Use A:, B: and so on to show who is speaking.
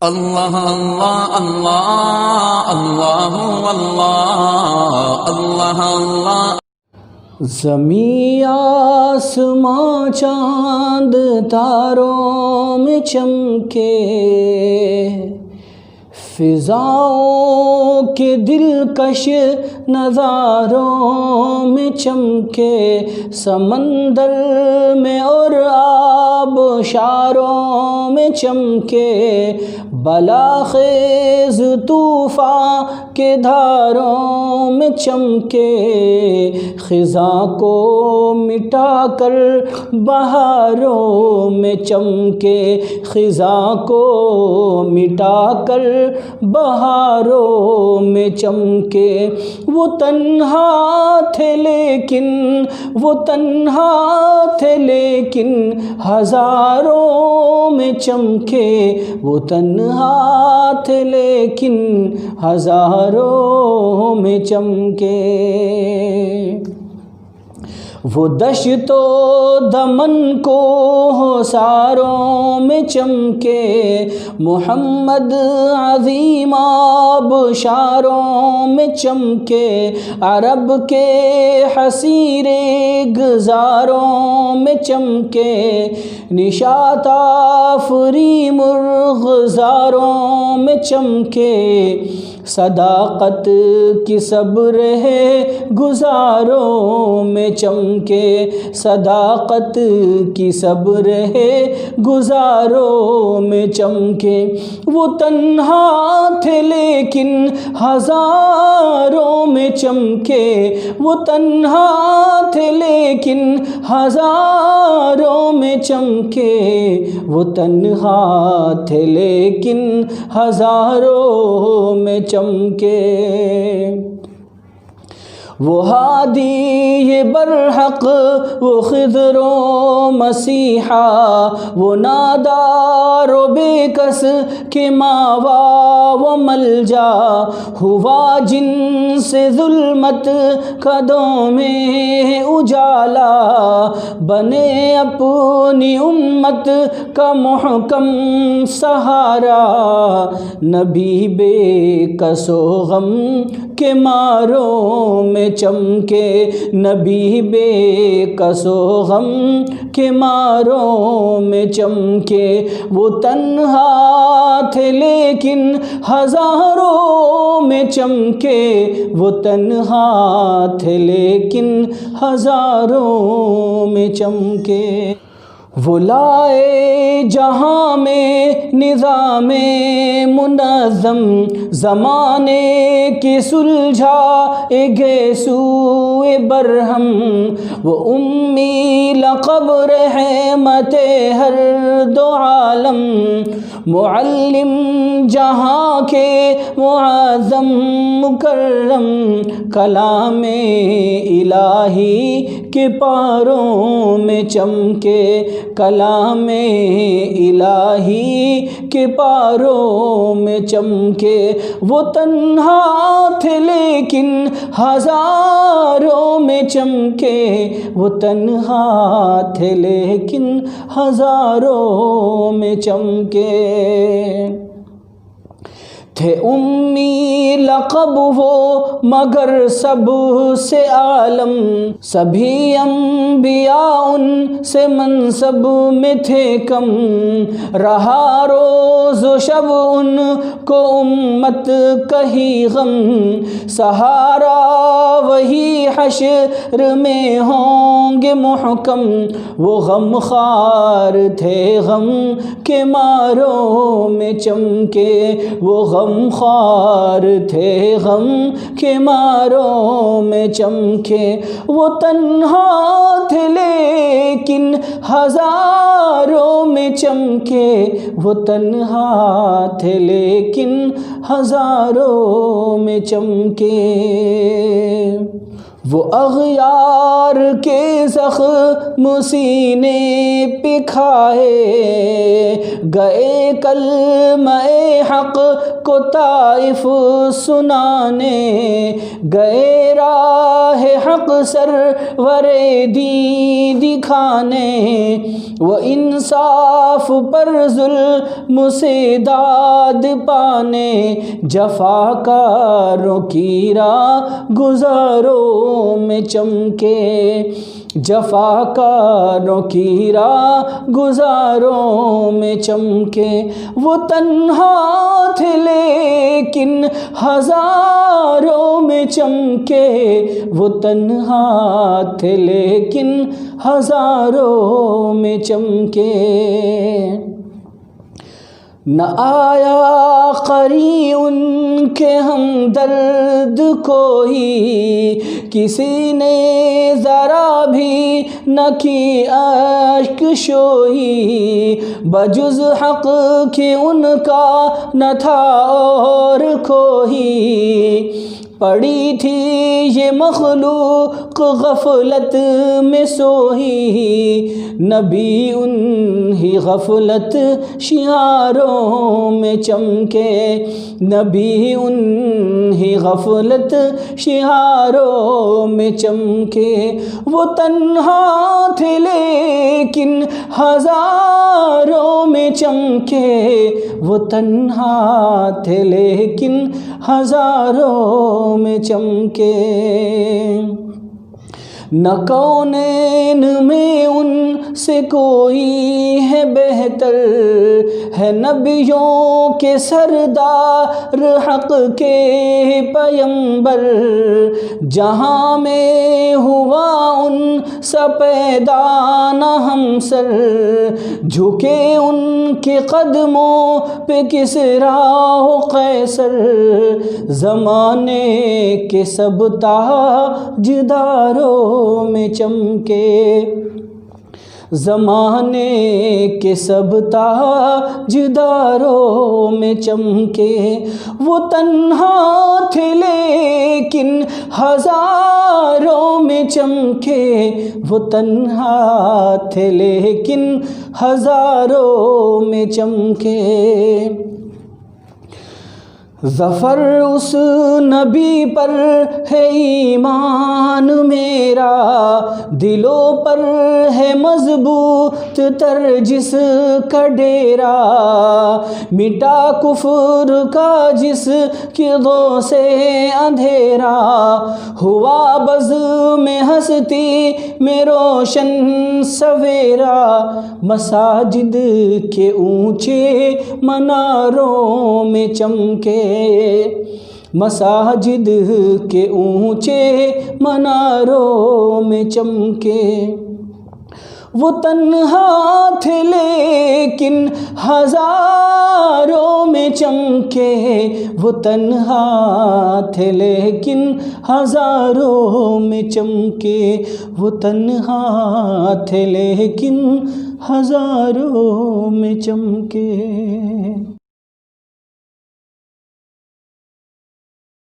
A: اللہ اللہ اللہ اللہ اللہ اللہ اللہ۔
B: زمیں آسماں چاند تاروں میں چمکے، فضاؤں کے دلکش نظاروں میں چمکے، سمندر میں اور آبشاروں میں چمکے، بلاخیز طوفان کے دھاروں میں چمکے، خزاں کو مٹا کر بہاروں میں چمکے، خزاں کو مٹا کر بہاروں میں چمکے۔ وہ تنہا تھے لیکن وہ تنہا تھے لیکن ہزاروں میں چمکے، وہ تنہا تھے لیکن ہزاروں میں چمکے۔ وہ دشت و دمن کو حصاروں میں چمکے، محمد عظیم آبشاروں میں چمکے، عرب کے حصیر گزاروں میں چمکے، نشاط آفری مرغزاروں میں چمکے، صداقت کی صبر ہے گزاروں میں چمکے، صداقت کی صبر ہے گزاروں میں چمکے۔ وہ تنہا تھے لیکن ہزاروں میں چمکے، وہ تنہا تھے لیکن ہزاروں میں چمکے، وہ تنہا تھے لیکن ہزاروں میں چمکے۔ وہ ہادی برحق وہ خضر و مسیحا، وہ نادار و بے کس کے ماوا و ملجا، ہوا جن سے ظلمت قدوں میں اجالا، بنے اپنی امت کا محکم سہارا، نبی بے کس و غم کے ماروں میں چمکے، نبی بے کس و غم کے ماروں میں چمکے۔ وہ تنہا تھے لیکن ہزاروں میں چمکے، وہ تنہا تھے لیکن ہزاروں میں چمکے۔ وہ لائے جہاں میں نظام منظم، زمانے کی سلجھائے گیسوئے برہم، وہ امی لقب رحمت ہر دو عالم، معلم جہاں کے معظم مکرم، کلام الہی کے پاروں میں چمکے، کلام الہی کے پاروں میں چمکے۔ وہ تنہا تھے لیکن ہزاروں میں چمکے، وہ تنہا تھے لیکن ہزاروں میں چمکے۔ تھے امی لقب وہ مگر سب سے عالم، سبھی انبیاء ان سے منصب میں تھے کم، رہا روز و شب ان کو امت کہیں غم، سہارا وہی حشر میں ہوں گے محکم، وہ غم خوار تھے غم کے ماروں میں چمکے، وہ غم خوار تھے غم کے ماروں میں چمکے۔ وہ تنہا تھے لیکن ہزاروں میں چمکے، وہ تنہا تھے لیکن ہزاروں میں چمکے۔ وہ اغیار کے زخم سینے پہ کھائے گئے کلمہ حق کو طائف سنانے گئے راہ حق سرور دین دکھانے وہ انصاف پر ظلم سے داد پانے جفاکاروں کی راہ گزاروں میں چمکے جفاکاروں کی راہ گزاروں میں چمکے وہ تنہا تھے لیکن ہزاروں میں چمکے وہ تنہا تھے لیکن ہزاروں میں چمکے نہ آیا قری ان کے ہمدرد کوئی کسی نے ذرا بھی نہ کی اشک شوئی بجز حق کہ ان کا نہ تھا اور کوئی پڑی تھی یہ مخلوق غفلت میں سوئی نبی انہی غفلت شعاروں میں چمکے نبی انہی غفلت شعاروں میں چمکے وہ تنہا تھے لیکن ہزاروں میں چمکے وہ تنہا تھے لیکن ہزاروں میں چمکے نہ کونین میں ان سے کوئی ہے بہتر ہے نبیوں کے سردار حق کے پیمبر جہاں میں ہوا ان سا پیدا نہ ہم سر جھکے ان کے قدموں پہ کسریٰ و قیصر زمانے کے سب تاجداروں میں چمکے زمانے کے سب تاجداروں میں چمکے وہ تنہا تھے لیکن ہزاروں میں چمکے وہ تنہا تھے لیکن ہزاروں میں چمکے ظفر اس نبی پر ہے ایمان میرا دلوں پر ہے مضبوط تر جس کا ڈیرا مٹا کفر کا جس کی دو سے اندھیرا ہوا بز میں ہستی میں روشن سویرا مساجد کے اونچے مناروں میں چمکے مساجد کے اونچے مناروں میں چمکے وہ تنہا تھے لیکن ہزاروں میں چمکے وہ تنہا تھے لیکن ہزاروں میں چمکے وہ تنہا تھے لیکن ہزاروں میں چمکے